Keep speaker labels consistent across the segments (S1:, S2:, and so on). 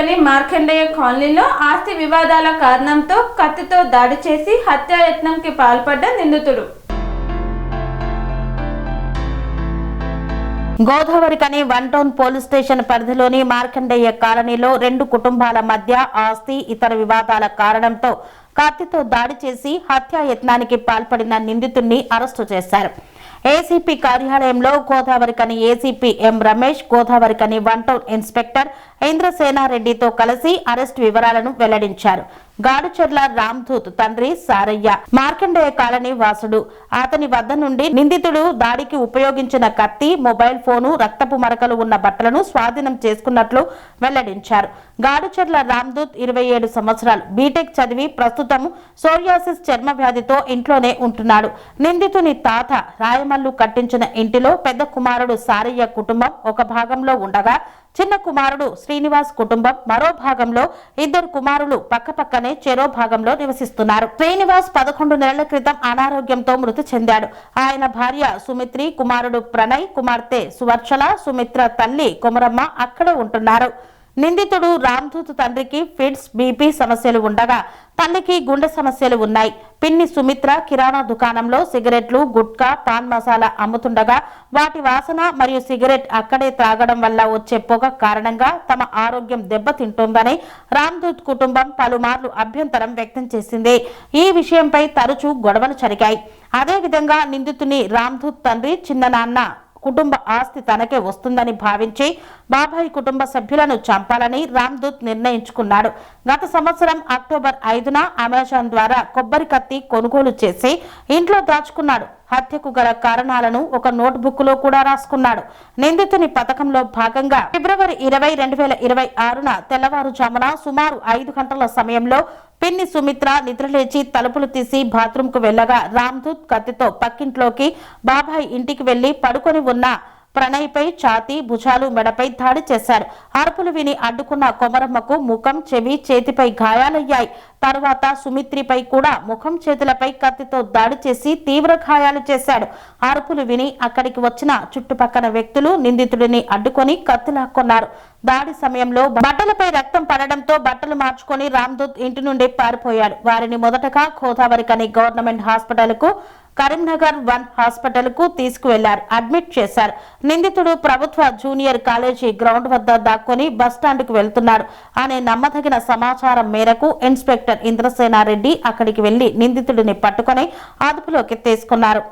S1: గోదావరికని మార్కండేయ కాలనీలో ఆస్తి వివాదాల కారణంతో కత్తితో దాడి చేసి హత్యాయత్నంకి పాల్పడ్డ నిందితుడు.
S2: గోదావరికని 1 టౌన్ పోలీస్ స్టేషన్ పరిధిలోని మార్కండేయ కాలనీలో 2 కుటుంబాల మధ్య ఆస్తి ఇతర వివాదాల కారణంతో కత్తితో దాడి చేసి హత్యాయత్నానికి పాల్పడిన నిందితుడిని అరెస్టు చేశారు. ఏసీపీ కార్యాలయంలో Godavarikhani ACP M Ramesh, Godavarikhani 1 town inspector ఇంద్రసేనారెడ్డితో కలిసి అరెస్టు వివరాలను వెల్లడించారు. గాడుచెర్ల రామ్దూత్ తండ్రి సారయ్య మార్కండేయ కాలనీ వాసుడు. అతని వద్ద నుండి నిందితుడు దాడికి ఉపయోగించిన కత్తి, మొబైల్ ఫోను, రక్తపు మరకలు ఉన్న బట్టలను స్వాధీనం చేసుకున్నట్లు వెల్లడించారు. గాడుచెర్ల రామ్దూత్ 27 సంవత్సరాలు, బీటెక్ చదివి ప్రస్తుతం సోరియాసిస్ చర్మ వ్యాధితో ఇంట్లోనే ఉంటున్నాడు. నిందితుని తాత రాయమల్లు కట్టించిన ఇంటిలో పెద్ద కుమారుడు సారయ్య కుటుంబం ఒక భాగంలో ఉండగా చిన్న కుమారుడు శ్రీనివాస్ కుటుంబం మరో భాగంలో, 2 కుమారులు పక్కపక్కనే చెరో భాగంలో నివసిస్తున్నారు. శ్రీనివాస్ 11 నెలల క్రితం అనారోగ్యంతో మృతి చెందాడు. ఆయన భార్య సుమిత్రి, కుమారుడు ప్రణయ్, కుమార్తె సువర్చల, సుమిత్ర తల్లి కొమరమ్మ అక్కడే ఉంటున్నారు. నిందితుడు రామ్దూత్ తండ్రికి ఫిట్స్, బీపీ సమస్యలు ఉండగా తల్లికి గుండె సమస్యలు ఉన్నాయి. పిన్ని సుమిత్ర కిరాణా దుకాణంలో సిగరెట్లు, గుట్కా, పాన్ మసాలా అమ్ముతుండగా వాటి వాసన మరియు సిగరెట్ అక్కడే త్రాగడం వల్ల వచ్చే పొగ కారణంగా తమ ఆరోగ్యం దెబ్బతింటోందని రామ్దూత్ కుటుంబం పలుమార్లు అభ్యంతరం వ్యక్తం చేసింది. ఈ విషయంపై తరచూ గొడవలు జరిగాయి. అదేవిధంగా నిందితుని రామ్దూత్ తండ్రి చిన్ననాన్న కుటుంబ ఆస్తి తనకే వస్తుందని భావించి బాబాయి కుటుంబ సభ్యులను చంపాలని రామ్దూత్ నిర్ణయించుకున్నాడు. గత సంవత్సరం అక్టోబర్ 5న అమెజాన్ ద్వారా కొబ్బరి కత్తి కొనుగోలు చేసి ఇంట్లో దాచుకున్నాడు. హత్యకు గల కారణాలను ఒక నోట్బుక్ లో కూడా రాసుకున్నాడు. నిందితుని పథకంలో భాగంగా ఫిబ్రవరి 20, 2026న తెల్లవారుజామున సుమారు 5 గంటల సమయంలో పిన్ని సుమిత్ర నిద్రలేచి తలుపులు తీసి బాత్రూమ్ కు వెళ్లగా రామ్దూత్ కత్తితో పక్కింట్లోకి బాబాయ్ ఇంటికి వెళ్లి పడుకొని ఉన్న ప్రణయ్ పై ఛాతీ, భుజాలు, మెడపై దాడి చేశాడు. అరుపులు విని అడ్డుకున్న కొమరమ్మకు ముఖం, చెవి, చేతిపై గాయాలయ్యాయి. తరువాత సుమిత్రిపై కూడా ముఖం, చేతులపై కత్తితో దాడి చేసి తీవ్ర గాయాలు చేశాడు. అరుపులు విని అక్కడికి వచ్చిన చుట్టుపక్కల వ్యక్తులు నిందితుడిని అడ్డుకొని కత్తి లాక్కున్నారు. దాడి సమయంలో బట్టలపై రక్తం పడడంతో బట్టలు మార్చుకొని రామ్దూత్ ఇంటి నుండి పారిపోయాడు. వారిని మొదటగా గోదావరికని గవర్నమెంట్ హాస్పిటల్ కు, కరీంనగర్ 1 హాస్పిటల్ కు తీసుకువెళ్లారు, అడ్మిట్ చేశారు. నిందితుడు ప్రభుత్వ జూనియర్ కాలేజీ గ్రౌండ్ వద్ద దాక్కొని బస్టాండ్ కు వెళ్తున్నాడు అనే నమ్మదగిన సమాచారం మేరకు ఇన్స్పెక్టర్ ఇంద్రసేనారెడ్డి అక్కడికి వెళ్లి నిందితుడిని పట్టుకొని అదుపులోకి తీసుకున్నారు.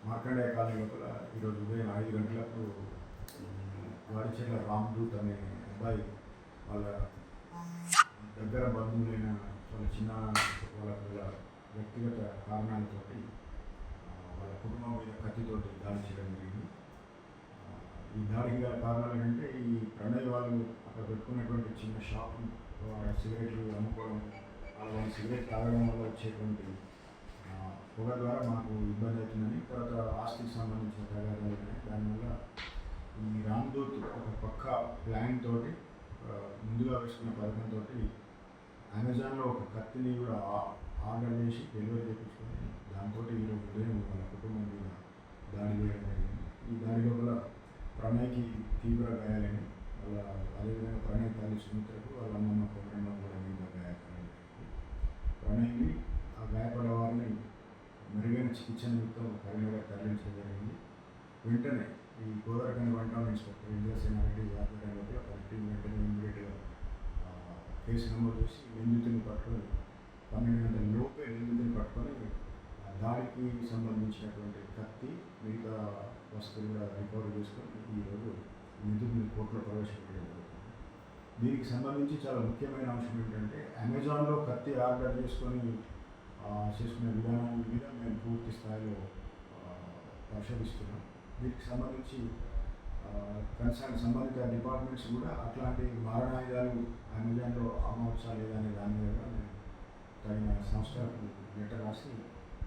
S3: మార్కండేయ కాలనీ లోపల ఈరోజు ఉదయం 5 గంటలకు గాడుచెర్ల రామ్దూత్ అనే అబ్బాయి వాళ్ళ దగ్గర బంధువులైన వాళ్ళ చిన్న వాళ్ళ వ్యక్తిగత కారణాలతో వాళ్ళ కుటుంబం మీద కత్తితోటి దాడి చేయడం జరిగింది. ఈ దాడికి గల కారణాలు ఏంటంటే ఈ ప్రణయ్ వాళ్ళు అక్కడ పెట్టుకున్నటువంటి చిన్న షాపు, సిగరెట్లు అమ్ముకోవడం, వాళ్ళు సిగరెట్ తాగడం వల్ల వచ్చేటువంటి పొగ ద్వారా మాకు ఇబ్బంది అవుతుందని, తర్వాత ఆస్తికి సంబంధించిన తగాదాలు ఉన్నాయి. దానివల్ల ఈ రామ్దూత్ ఒక పక్క ప్లాన్ తోటి ముందుగా వేసుకున్న పథకంతో అమెజాన్లో ఒక కత్తిని కూడా ఆర్డర్ చేసి డెలివరీ చేయించుకొని దాంతో ఈరోజు ఉదయం వాళ్ళ కుటుంబం మీద దాడి చేయడం జరిగింది. ఈ దాడి లోపల ప్రణయ్కి తీవ్ర గాయాలని, వాళ్ళ అదేవిధంగా ప్రణయ్ తల్లి సుమిత్రకు, వాళ్ళ అమ్మమ్మ కొమరమ్మ కూడా మీద గాయపడడం. ప్రణయ్ని ఆ గాయపడే వారిని మెరుగైన చికిత్స నిమిత్తం కరీంనగర్ తరలించడం జరిగింది. వెంటనే ఈ గోదావరికని 1 టౌన్ ఇన్స్పెక్టర్ ఇంద్రసేనారెడ్డి ఆధ్వర్యంలో టీం వెంటనే ఇమ్మీడియట్గా కేసు నమోదు చేసి నిందితుని పట్టుకొని 12 గంటల లోపే నిందితుని పట్టుకొని దాడికి సంబంధించినటువంటి కత్తి, మిగతా వస్తువులు కూడా రికవర్ చేసుకొని ఈరోజు నిందితుని కోర్టులో ప్రవేశపెట్టడం జరుగుతుంది. దీనికి సంబంధించి చాలా ముఖ్యమైన అంశం ఏంటంటే అమెజాన్లో కత్తి ఆర్డర్ చేసుకునే విధానం మీద మేము పూర్తి స్థాయిలో పరిశోధిస్తున్నాం. దీనికి సంబంధించి కన్సర్న్ సంబంధిత డిపార్ట్మెంట్స్ కూడా అట్లాంటి మారణాయుధాలు అమెజాన్లో అమ్మవచ్చా లేదా అనే దాని మీద మేము తగిన సంస్థలకు లెటర్ రాసి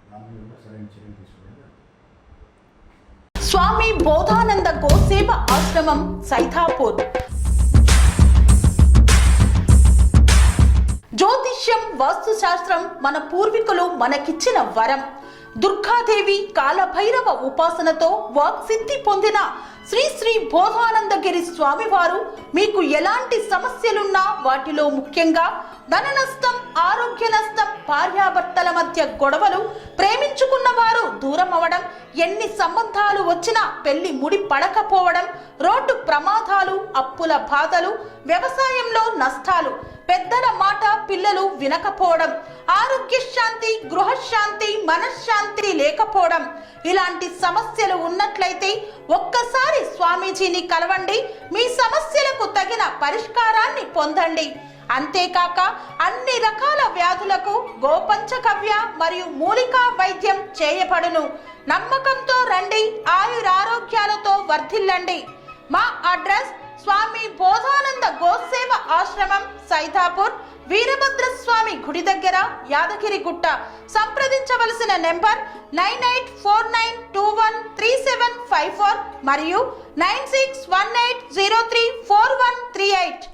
S3: దాని మీద కూడా సరైన చర్యలు తీసుకోవడం జరుగుతుంది.
S4: స్వామి బోధానంద గోసేవ ఆశ్రమం సైథాపూర్. జ్యోతిష్యం, వాస్తుశాస్త్రం మన పూర్వీకులు మనకిచ్చిన వరం. దుర్గాదేవి, కాలభైరవ ఉపాసనతో వాక్సిద్ధి పొందిన శ్రీ శ్రీ బోధానందగిరి స్వామివారు మీకు ఎలాంటి సమస్యలున్నా, వాటిలో ముఖ్యంగా ధన నష్టం, ఆరోగ్య నష్టం, భార్యాభర్తల మధ్య గొడవలు, ప్రేమించుకున్న వారు దూరం అవడం, ఎన్ని సంబంధాలు వచ్చినా పెళ్లి ముడి పడకపోవడం, రోడ్డు ప్రమాదాలు, అప్పుల బాధలు, వ్యవసాయంలో నష్టాలు, పెద్దల మాట పిల్లలు వినకపోవడం, ఆరోగ్య శాంతి, గృహశాంతి, మనశ్శాంతి లేకపోవడం, ఇలాంటి సమస్యలు ఉన్నట్లయితే ఒక్కసారి స్వామీజీని కలవండి. మీ సమస్యలకు తగిన పరిష్కారాన్ని పొందండి. అంతేకాక అన్ని రకాల వ్యాధులకు గోపంచకవ్య మరియు మూలికా వైద్యం చేయబడును. నమ్మకంతో రండి, ఆయురారోగ్యాలతో వర్ధిల్లండి. మా అడ్రస్ స్వామి బోధానంద గోసేవ ఆశ్రమం, సైదాపూర్, వీరభద్రస్వామి గుడి దగ్గర, యాదగిరిగుట్ట. సంప్రదించవలసిన నెంబర్ 9849213754 మరియు 9618034138.